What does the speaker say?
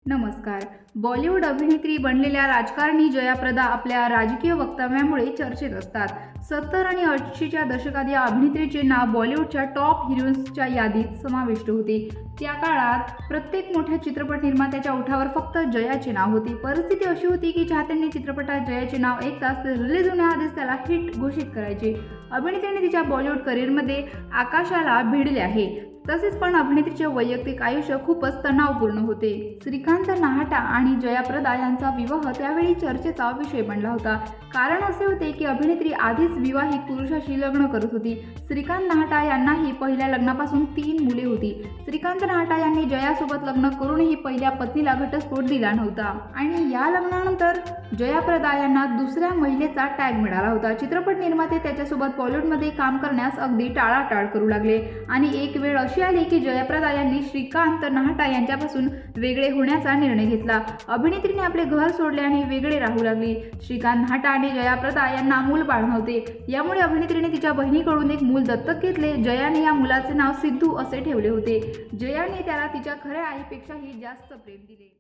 नमस्कार. बॉलिवूड अभिनेत्री बनलेल्या राजकारणी जयाप्रदा आपल्या राजकीय वक्तव्यामुळे चर्चेत असतात. 70 आणि 80च्या दशकात या अभिनेत्रीचे नाव बॉलिवूडच्या टॉप हिरोईन्सच्या यादीत समाविष्ट होते. त्या काळात प्रत्येक मोठ्या चित्रपट निर्मात्याच्या ओठावर फक्त जयाचे नाव होते. परिस्थिती अशी होती की चाहत्यांनी चित्रपटात जयाचे नाव एक तास रिलीज होण्याआधीच त्याला हिट घोषित करायचे. अभिनेत्रीने तिच्या बॉलिवूड करिअरमध्ये आकाशाला भिडले आहे. तसेच पण अभिनेत्रीचे वैयक्तिक आयुष्य खूपच तणावपूर्ण होते. श्रीकांत नाहटा आणि जयाप्रदा यांचा विवाह त्यावेळी चर्चेचा विषय बनला होता. कारण असे होते की अभिनेत्री आधीच विवाहित पुरुषाशी लग्न करत होती. श्रीकांत नाहटा यांनाही पहिल्या लग्नापासून 3 मुले होती. श्रीकांत नाहटा यांनी जयासोबत लग्न करूनही पहिल्या पत्नीला घटस्फोट दिला नव्हता आणि या लग्नानंतर जयाप्रदा यांना दुसऱ्या महिलेचा टॅग मिळाला होता. चित्रपट निर्माते त्याच्यासोबत बॉलिवूडमध्ये काम करण्यास अगदी टाळाटाळ करू लागले आणि एक वेळ अशी आली की जयाप्रदा यांनी श्रीकांत नाहटा यांच्यापासून वेगळे होण्याचा निर्णय घेतला. अभिनेत्रीने आपले घर सोडले आणि वेगळे राहू लागली. श्रीकांत नाहटा आणि जयाप्रदा यांना मूलबाळ नव्हते. यामुळे अभिनेत्रीने तिच्या बहिणीकडून एक मूल दत्तक घेतले. जयाने या मुलाचे नाव सिद्धू असे ठेवले होते. जयाने त्याला तिच्या खऱ्या आईपेक्षाही जास्त प्रेम दिले.